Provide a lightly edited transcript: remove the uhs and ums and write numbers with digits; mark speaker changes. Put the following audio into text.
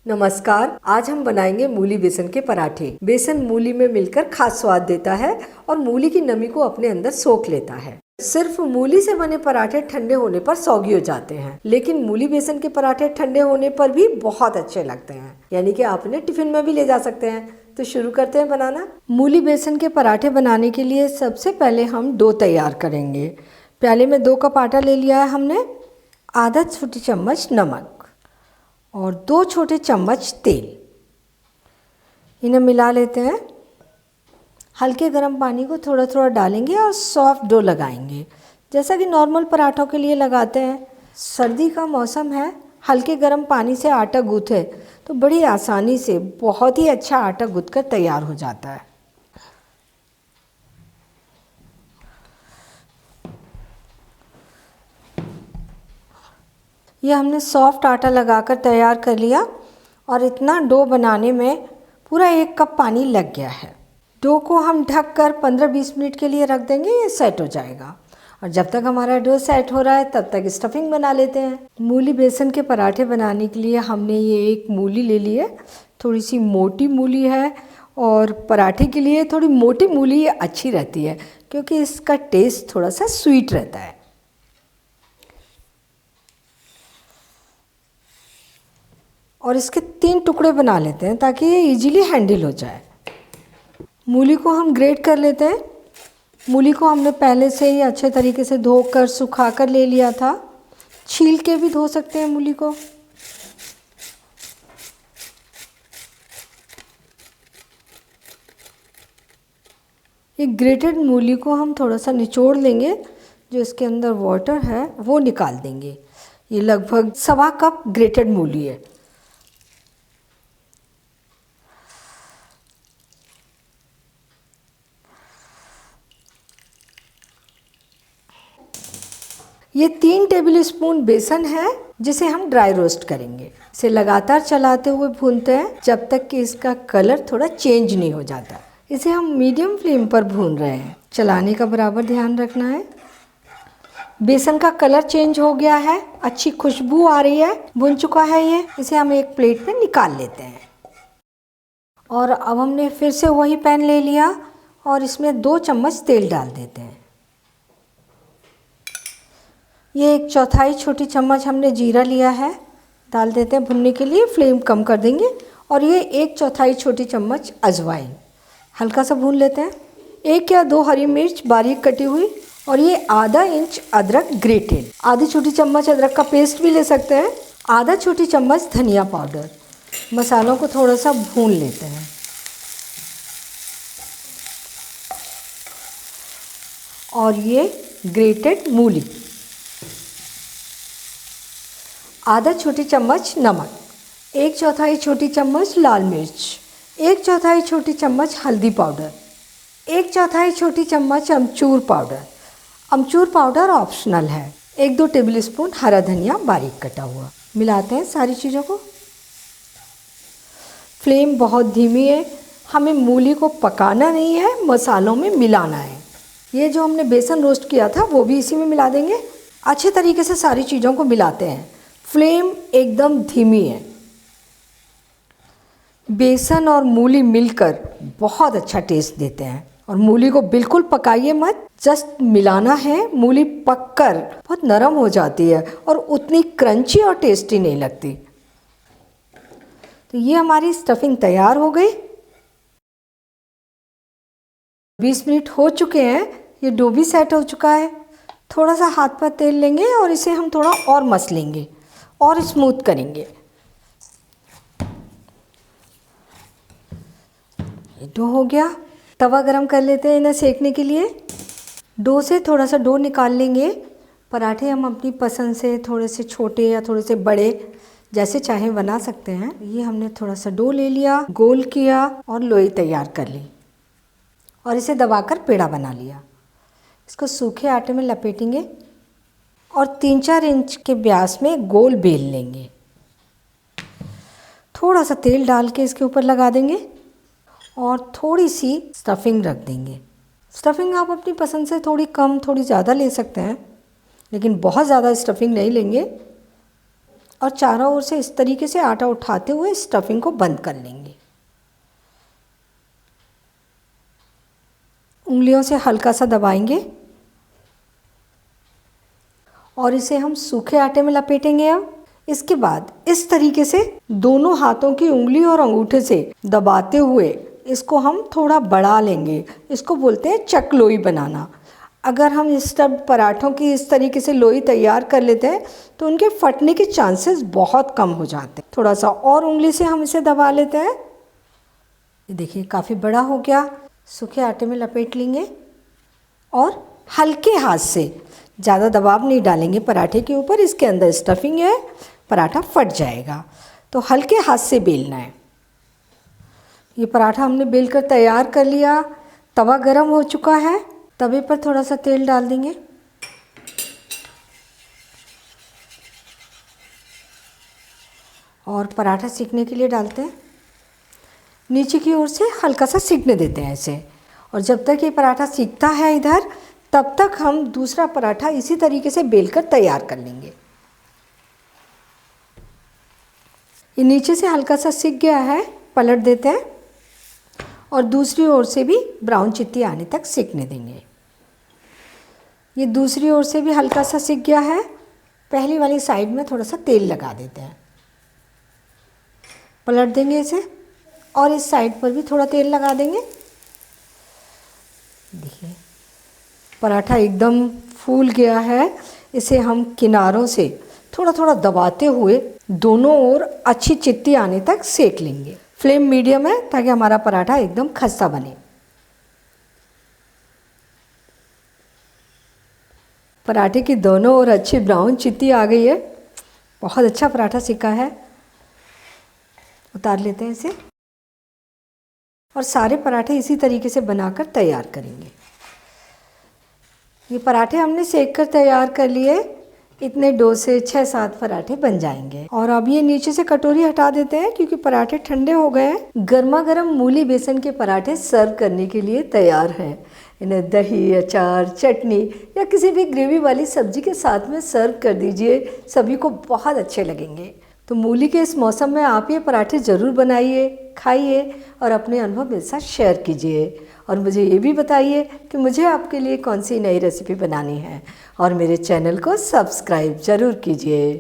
Speaker 1: नमस्कार। आज हम बनाएंगे मूली बेसन के पराठे। बेसन मूली में मिलकर खास स्वाद देता है और मूली की नमी को अपने अंदर सोख लेता है। सिर्फ मूली से बने पराठे ठंडे होने पर सौगी हो जाते हैं, लेकिन मूली बेसन के पराठे ठंडे होने पर भी बहुत अच्छे लगते हैं। यानी कि आप इन्हें टिफिन में भी ले जा सकते हैं। तो शुरू करते हैं बनाना। मूली बेसन के पराठे बनाने के लिए सबसे पहले हम डो तैयार करेंगे। प्याले में 2 कप आटा ले लिया है हमने, आधा छोटी चम्मच नमक और 2 छोटे चम्मच तेल। इन्हें मिला लेते हैं। हल्के गर्म पानी को थोड़ा थोड़ा डालेंगे और सॉफ्ट डो लगाएंगे, जैसा कि नॉर्मल पराठों के लिए लगाते हैं। सर्दी का मौसम है, हल्के गर्म पानी से आटा गूँथे तो बड़ी आसानी से बहुत ही अच्छा आटा गूँथ कर तैयार हो जाता है। ये हमने सॉफ्ट आटा लगाकर तैयार कर लिया और इतना डो बनाने में पूरा 1 कप पानी लग गया है। डो को हम ढककर 15-20 मिनट के लिए रख देंगे, ये सेट हो जाएगा। और जब तक हमारा डो सेट हो रहा है तब तक स्टफिंग बना लेते हैं। मूली बेसन के पराठे बनाने के लिए हमने ये 1 मूली ले ली है। थोड़ी सी मोटी मूली है और पराठे के लिए थोड़ी मोटी मूली अच्छी रहती है क्योंकि इसका टेस्ट थोड़ा सा स्वीट रहता है। और इसके 3 टुकड़े बना लेते हैं ताकि ये इजीली हैंडल हो जाए। मूली को हम ग्रेट कर लेते हैं। मूली को हमने पहले से ही अच्छे तरीके से धोकर सुखा कर ले लिया था। छील के भी धो सकते हैं मूली को। ये ग्रेटेड मूली को हम थोड़ा सा निचोड़ लेंगे, जो इसके अंदर वाटर है वो निकाल देंगे। ये लगभग 1.25 कप ग्रेटेड मूली है। ये 3 टेबलस्पून बेसन है जिसे हम ड्राई रोस्ट करेंगे। इसे लगातार चलाते हुए भूनते हैं जब तक कि इसका कलर थोड़ा चेंज नहीं हो जाता। इसे हम मीडियम फ्लेम पर भून रहे हैं। चलाने का बराबर ध्यान रखना है। बेसन का कलर चेंज हो गया है, अच्छी खुशबू आ रही है, भुन चुका है ये। इसे हम एक प्लेट में निकाल लेते हैं। और अब हमने फिर से वही पैन ले लिया और इसमें 2 चम्मच तेल डाल देते हैं। ये 1/4 छोटी चम्मच हमने जीरा लिया है, डाल देते हैं भुनने के लिए। फ्लेम कम कर देंगे। और ये 1/4 छोटी चम्मच अजवाइन, हल्का सा भून लेते हैं। 1 या 2 हरी मिर्च बारीक कटी हुई और ये आधा इंच अदरक ग्रेटेड। आधी छोटी चम्मच अदरक का पेस्ट भी ले सकते हैं। आधा छोटी चम्मच धनिया पाउडर। मसालों को थोड़ा सा भून लेते हैं। और ये ग्रेटेड मूली, आधा छोटी चम्मच नमक, 1/4 छोटी चम्मच लाल मिर्च, 1/4 छोटी चम्मच हल्दी पाउडर, 1/4 छोटी चम्मच अमचूर पाउडर। अमचूर पाउडर ऑप्शनल है। 1-2 टेबलस्पून हरा धनिया बारीक कटा हुआ। मिलाते हैं सारी चीज़ों को। फ्लेम बहुत धीमी है, हमें मूली को पकाना नहीं है, मसालों में मिलाना है। ये जो हमने बेसन रोस्ट किया था वो भी इसी में मिला देंगे। अच्छे तरीके से सारी चीज़ों को मिलाते हैं। फ्लेम एकदम धीमी है। बेसन और मूली मिलकर बहुत अच्छा टेस्ट देते हैं। और मूली को बिल्कुल पकाइए मत, जस्ट मिलाना है। मूली पककर बहुत नरम हो जाती है और उतनी क्रंची और टेस्टी नहीं लगती। तो ये हमारी स्टफिंग तैयार हो गई। 20 मिनट हो चुके हैं। ये डो भी सेट हो चुका है। थोड़ा सा हाथ पर तेल लेंगे और इसे हम थोड़ा और मसलेंगे और स्मूथ करेंगे। ये डो हो गया। तवा गरम कर लेते हैं इन्हें सेकने के लिए। डो से थोड़ा सा डो निकाल लेंगे। पराठे हम अपनी पसंद से थोड़े से छोटे या थोड़े से बड़े जैसे चाहें बना सकते हैं। ये हमने थोड़ा सा डो ले लिया, गोल किया और लोई तैयार कर ली और इसे दबाकर पेड़ा बना लिया। इसको सूखे आटे में लपेटेंगे और 3-4 इंच के व्यास में गोल बेल लेंगे। थोड़ा सा तेल डाल के इसके ऊपर लगा देंगे और थोड़ी सी स्टफिंग रख देंगे। स्टफिंग आप अपनी पसंद से थोड़ी कम थोड़ी ज़्यादा ले सकते हैं, लेकिन बहुत ज़्यादा स्टफिंग नहीं लेंगे। और चारों ओर से इस तरीके से आटा उठाते हुए स्टफिंग को बंद कर लेंगे। उंगलियों से हल्का सा दबाएंगे और इसे हम सूखे आटे में लपेटेंगे। अब इसके बाद इस तरीके से दोनों हाथों की उंगली और अंगूठे से दबाते हुए इसको हम थोड़ा बढ़ा लेंगे। इसको बोलते हैं चक लोई बनाना। अगर हम स्टफ्ड पराठों की इस तरीके से लोई तैयार कर लेते हैं तो उनके फटने के चांसेस बहुत कम हो जाते हैं। थोड़ा सा और उंगली से हम इसे दबा लेते हैं। ये देखिए काफ़ी बड़ा हो गया। सूखे आटे में लपेट लेंगे और हल्के हाथ से, ज़्यादा दबाव नहीं डालेंगे पराठे के ऊपर, इसके अंदर स्टफिंग है, पराठा फट जाएगा, तो हल्के हाथ से बेलना है। ये पराठा हमने बेलकर तैयार कर लिया। तवा गरम हो चुका है। तवे पर थोड़ा सा तेल डाल देंगे और पराठा सेकने के लिए डालते हैं। नीचे की ओर से हल्का सा सेकने देते हैं ऐसे। और जब तक ये पराठा सीखता है इधर, तब तक हम दूसरा पराठा इसी तरीके से बेलकर तैयार कर लेंगे। ये नीचे से हल्का सा सिक गया है, पलट देते हैं और दूसरी ओर से भी ब्राउन चित्ती आने तक सेकने देंगे। ये दूसरी ओर से भी हल्का सा सिक गया है। पहली वाली साइड में थोड़ा सा तेल लगा देते हैं, पलट देंगे इसे और इस साइड पर भी थोड़ा तेल लगा देंगे। देखिए पराठा एकदम फूल गया है। इसे हम किनारों से थोड़ा थोड़ा दबाते हुए दोनों ओर अच्छी चित्ती आने तक सेक लेंगे। फ्लेम मीडियम है ताकि हमारा पराठा एकदम खस्ता बने। पराठे की दोनों ओर अच्छी ब्राउन चित्ती आ गई है। बहुत अच्छा पराठा सिका है। उतार लेते हैं इसे और सारे पराठे इसी तरीके से बनाकर तैयार करेंगे। ये पराठे हमने सेक कर तैयार कर लिए। इतने डो से 6-7 पराठे बन जाएंगे। और अब ये नीचे से कटोरी हटा देते हैं क्योंकि पराठे ठंडे हो गए हैं। गर्मा गर्म मूली बेसन के पराठे सर्व करने के लिए तैयार हैं। इन्हें दही, अचार, चटनी या किसी भी ग्रेवी वाली सब्जी के साथ में सर्व कर दीजिए। सभी को बहुत अच्छे लगेंगे। तो मूली के इस मौसम में आप ये पराठे ज़रूर बनाइए, खाइए और अपने अनुभव मेरे साथ शेयर कीजिए। और मुझे ये भी बताइए कि मुझे आपके लिए कौन सी नई रेसिपी बनानी है और मेरे चैनल को सब्सक्राइब ज़रूर कीजिए।